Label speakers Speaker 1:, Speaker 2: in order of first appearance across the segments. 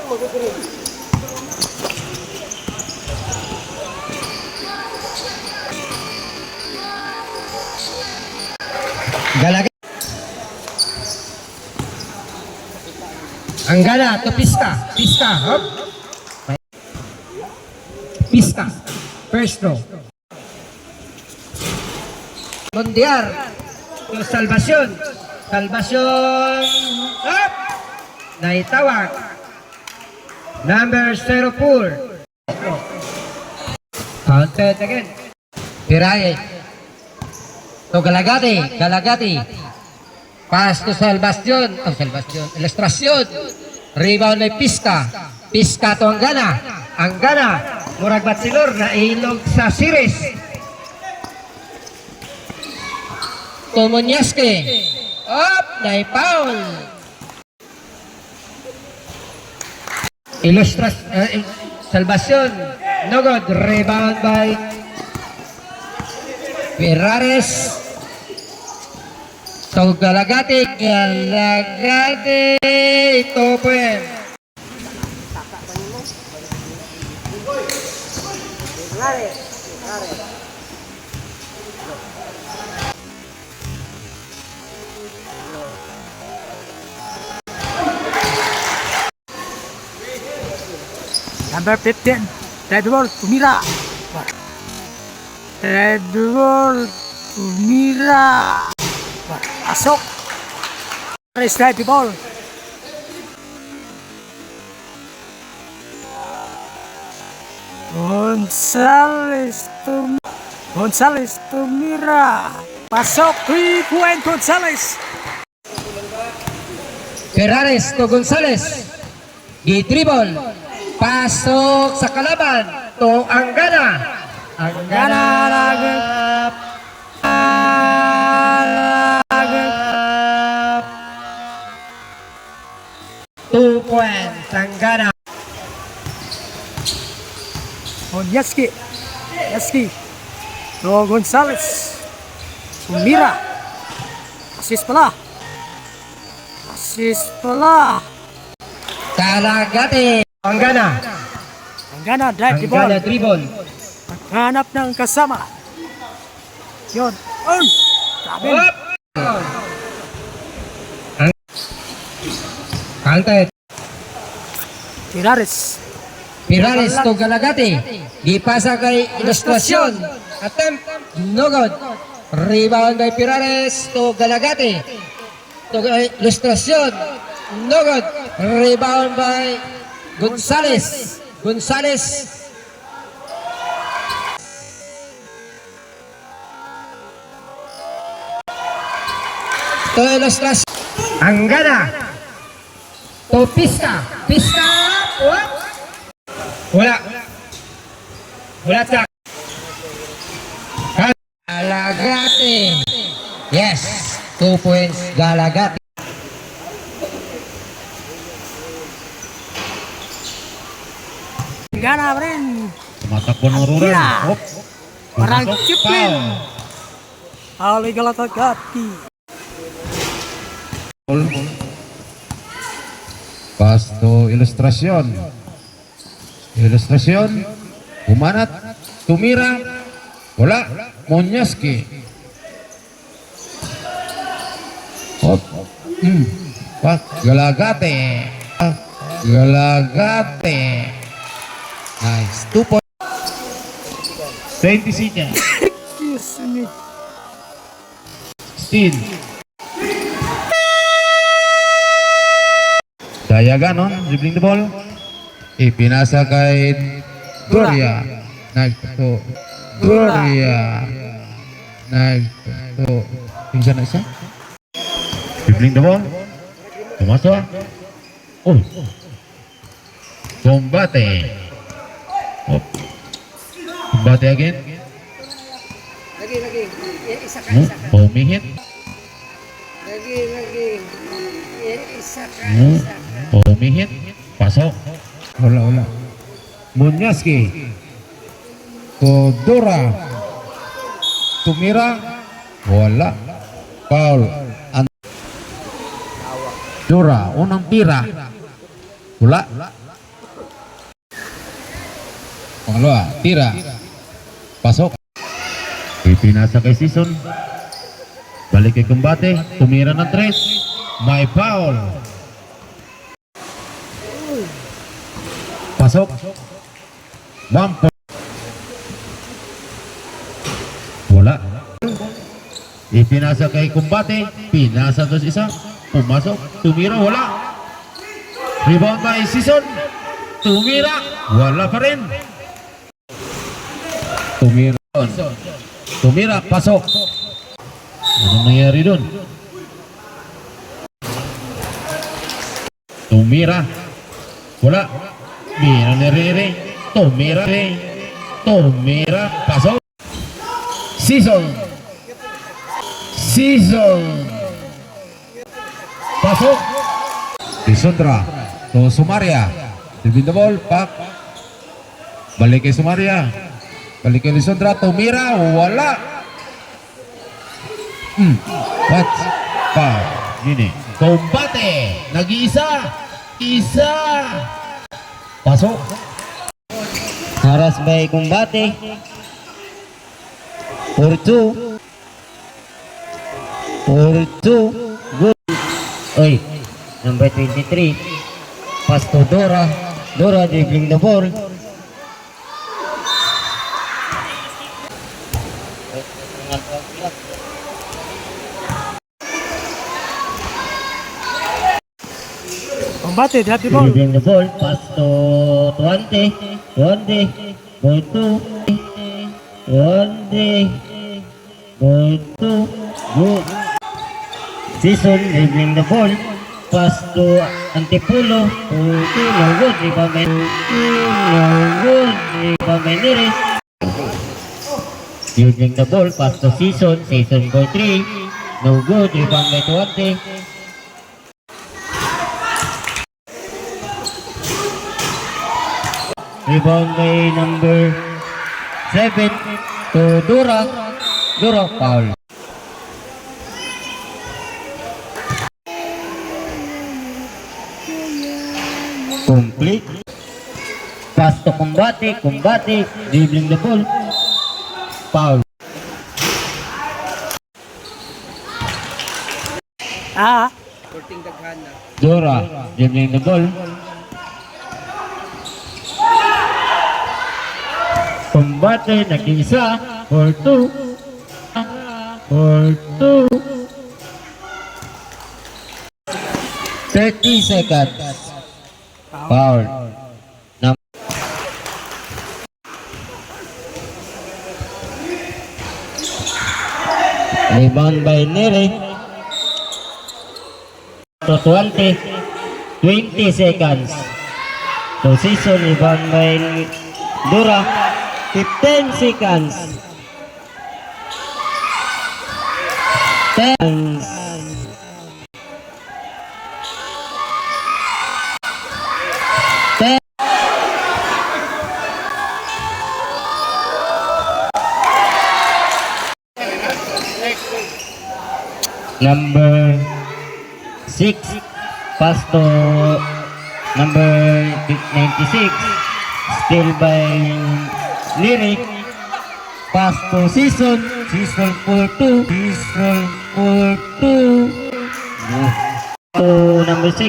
Speaker 1: Galaga. Anggana to pista. Pista. Hop. Pista. First row. Mondiar. To Salvacion. Salvacion. Hop. Naitawag. Number 04. Counted again. Piraye. To Galagati. Galagati. Pass to Salvacion. Oh, Salvacion. Ilustrasyon. Rebound ay Piska. Piska to Anggana. Anggana. Murag Batsilor na ilog sa series. To Munyaske. Up. Naipaul. Salvacion. No good. Rebound by Ferrares. So Galagati. Galagati. Ito po yan.
Speaker 2: Number 15, red ball, Tumira. Red ball, Tumira. Asok. Red ball. Gonzales, Tumira. Pasok, 3-point Gonzales.
Speaker 1: Ferrares to Gonzales. Gi-dribble. Pasok sa kalaban to Anggana. Anggana lagap. 2 points Anggana.
Speaker 2: Yaski. To Gonzales. Tumira. Assist pala.
Speaker 1: Galagati. Anggana
Speaker 2: Drive the ball.
Speaker 1: Anggana dribble.
Speaker 2: Hanap ng kasama. Yun. Sabi.
Speaker 1: Counted.
Speaker 2: Ferrares.
Speaker 1: To Galagati. Dipasa kay Ilustrasyon. Attempt. No good. Rebound by Ferrares to Galagati. To Ilustrasyon. No good. Rebound by Gonzales. To Ilustrasyon. Anggana. To Piska. Wala siya. Galagati. Yes. 2 points Galagati.
Speaker 2: Gana rin.
Speaker 3: Tumatakbo ng Rural.
Speaker 2: Parang Chiplin. Ali Galagati.
Speaker 3: Pass to Ilustrasyon. Humanat. Tumira. Wala. Munyaski. Galagati. Nice. 2 points. 20 sinya. Steal. Daya ganon, dribbling the ball. Ipinasa kay Gloria. Nice to Gloria. Nice to tingnan na siya. Dribbling the ball. Tumasok. Combate. Combate again.
Speaker 4: Lagi. Isa ka.
Speaker 3: Humihit.
Speaker 4: Lagi. Isa ka.
Speaker 3: Humihit. Pasok. Wala. Munyaski. Dora. Tumira. Wala. Foul. Dora. Unang tira. Wala. Pangalawa, tira. Pasok. Ipinasa kay Season. Balik kay Combate. Tumira ng 3. May foul. Pasok. 1 point. Wala. Ipinasa kay Combate. Pinasa dos isa. Pumasok. Tumira. Wala. Rebound by Season. Tumira. Wala pa rin. Tumira. Tumira. Pasok. Anong nangyari doon? Tumira. Wala. Mira ni Rere. Tumira. Tumira. Pasok. Season. Season. Pasok. Lisondra. To Sumaria. Divin the ball. Pak. Balik kay Sumaria. Balik kay Lisondra. Tumira. Wala. What? Pa. Gini. Combate. Nag-iisa. Isa. Pasok.
Speaker 5: Haras by Combate. 4-2. 4-2. Good. Oy. Number 23. Pass to Dora. Dora dribbling the ball.
Speaker 2: Combate, they have the ball.
Speaker 5: Dribbling the ball. Pass to Tuante. Tuante. Ball to. Tuante. Ball to. Good. Season dribbling the ball. Pass to Antipulo. Okay, no good. Rebound by no good. Rebound by Neres. Dribbling the ball. Pass to Season. Season ball 3. No good. Rebound by Tuante. Rebound by number 7 to Dora. Dora foul. Complete. Pass to Combate. Combate. Dribbling the ball. Foul.
Speaker 2: Ah,
Speaker 4: Korting daghan na.
Speaker 5: Dora. Dribbling the ball. Combate. Nag-isa. 4-2. 4-2. 30 seconds. Foul. Rebound by Nere. To 20. 20 seconds. To Season. Rebound by Dura. 15 seconds. 10. Number 6 pass to number 96, still by Lyric, pass to Season 42, Season 42 to number 6.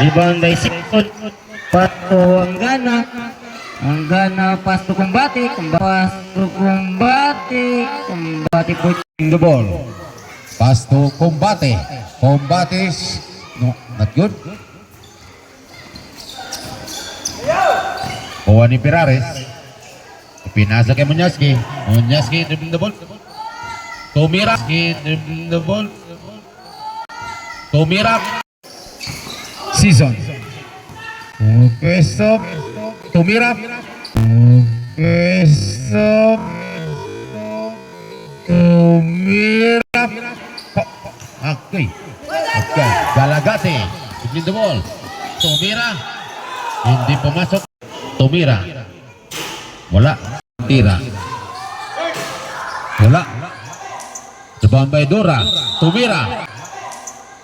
Speaker 5: Rebound by Season, pass to Anggana pass to Combate, pass to Combate, Combate pushing the ball.
Speaker 3: Pass to Combate. Combate is no, not good. Kuha ni Pirares. Pinasa kay Munyaski. Munyaski dribbling the ball. Tumira. Dribbling the ball. Tumira. Season. Okay, stop. Tumira. Okay, stop. Tumira. Okay. Okay. Galagate. Dribbling the ball. Tumira. Hindi pumasok. Tumira. Wala. Tira. Wala. Rebound by Dora. Tumira.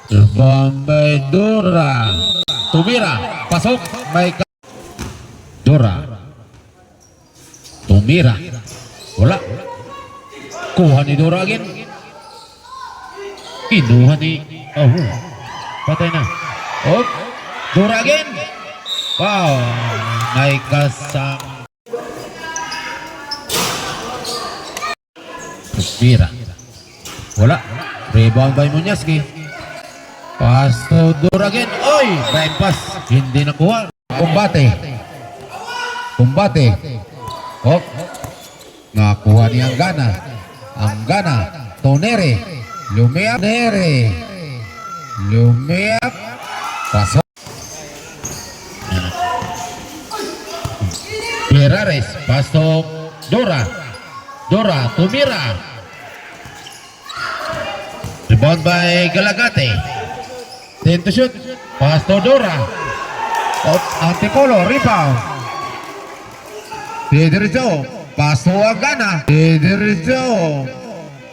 Speaker 3: Bombay Dora. Tumira. Pasok. May Dora. Tumira. Wala. Kuha ni Dora again. Kinuha ni... Oh. Patay na. Oh. Dora again. Wow. May kasam. Tumira. Wala. Rebound by Munyaski. Pass to Dora again. Oy! Bypass. Hindi nakuha. Kumbate. Kumbate. Oh. Nakuha ni Anggana. Anggana. Tonere. Lumiap. Nere. Lumiap. Pasok. Herrares. Pasok. Dora. Dora. Tumira. Rebound by Galagate. 10 to shoot. Pass to Dora. Antipolo. Rebound. Pedro. Pass to Agana. Pedro.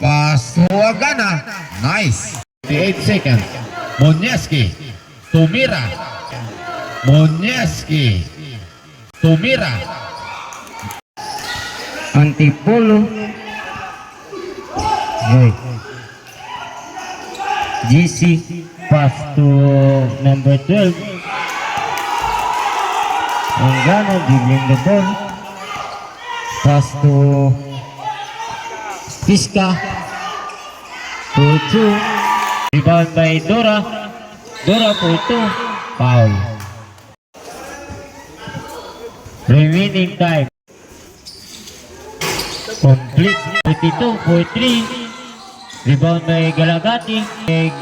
Speaker 3: Pass to Agana. Nice. 8 seconds. Monyaski. Tumira. Monyaski. Tumira.
Speaker 5: Antipolo. Right. GC pass to number 12. Anggana dribbling the ball. Pass to Piska. 2-2. Rebound by Dora. Dora for 2. Foul. Remaining time. Complete. 32 for 3. Rebound by Galagati.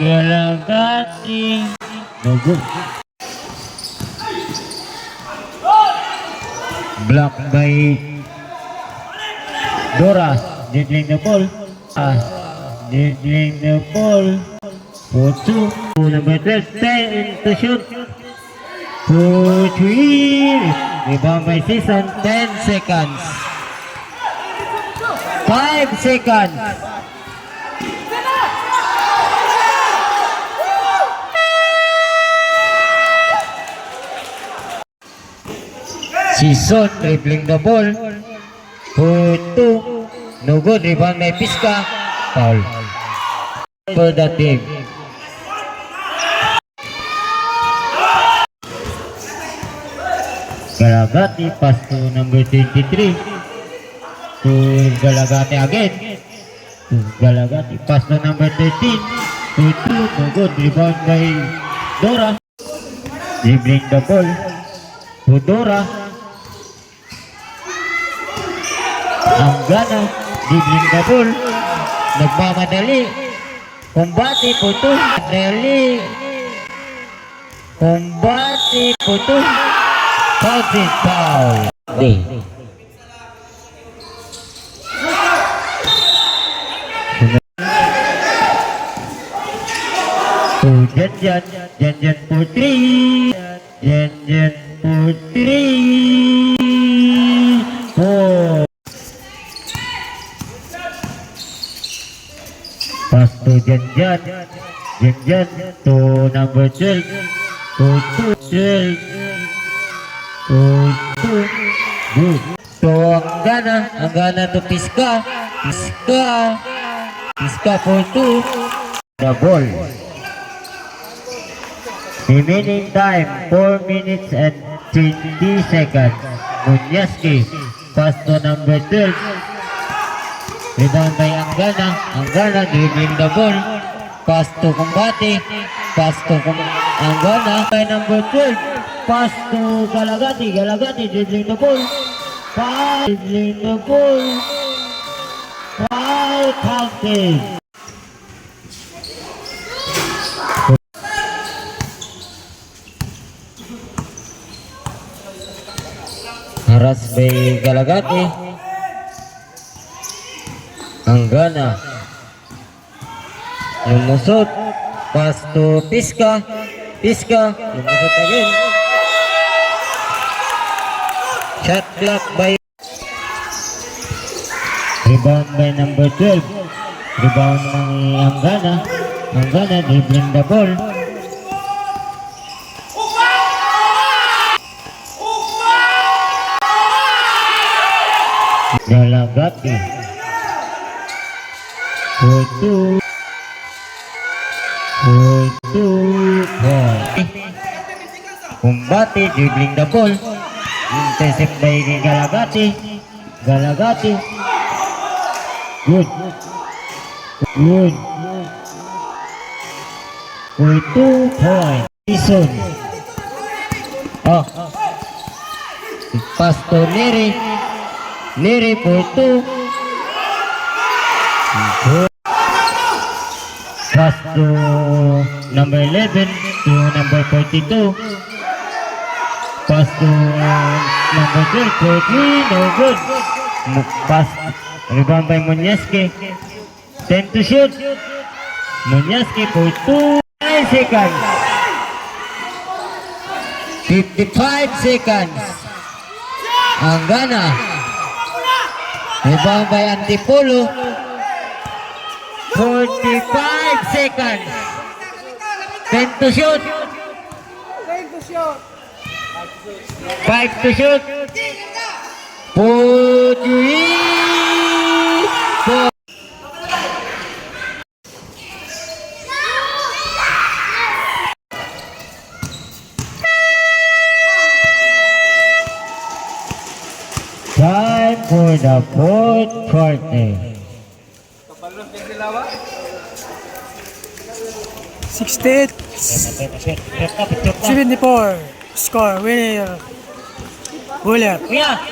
Speaker 5: Galagati. No good. Block by Dora. Dribbling the ball. Dribbling the ball. For 2. Number 12. 10 to shoot. For 3. Rebound by Season. 10 seconds. 5 seconds. Season dribbling the ball for 2. No good. Rebound by Piska. Foul for the team. Galagati pass to number 23. To Galagati again. To Galagati pass to number 13. To 2. No good. Rebound by Dora. Dribbling the ball to Dora. Anggana dribbling the ball. Nagmamadali. Kumbati po ito. Madali. Kumbati po ito. Positive foul. To Janjan. Janjan for 3. Janjan for 3. 4. Pass to Janjan. Janjan to number 12. To 2. 12. To 2. Good. To Anggana. Anggana to Piska. Piska. Piska for 2. The ball. Remaining time 4 minutes and 20 seconds. Munyaski. Pass to number 12. Rebound by Anggana. Anggana dribbling the ball. Pass to Kumbati. Pass to Anggana by number 12. Pass to Galagati. Galagati dribbling the ball. Pass dribbling the ball. Foul counted. Haras by Galagati. Anggana. Lumusot. Pass to Piska. Piska. Lumusot again. Shot clock by. Rebound by number 12. Rebound ng Anggana. Anggana dribbling the ball. Galagati. For two. Kumbati dribbling the ball. Intercept by Galagati. Galagati. Good. For 2 points. Season. Oh. Pass to Neri. Neri for 2. Good. Pass to number 11 to number 42. Pass to number 12 for 3. No good. Pass. Rebound by Munyeski. 10 to shoot. Munyeski for 2 seconds. 55 seconds. Anggana. Rebound by Antipolo. 45 seconds. 10 to shoot. 5 to shoot. 4 Time for the fourth quarter.
Speaker 2: 68-74. Score winner. Buller.
Speaker 5: Yeah.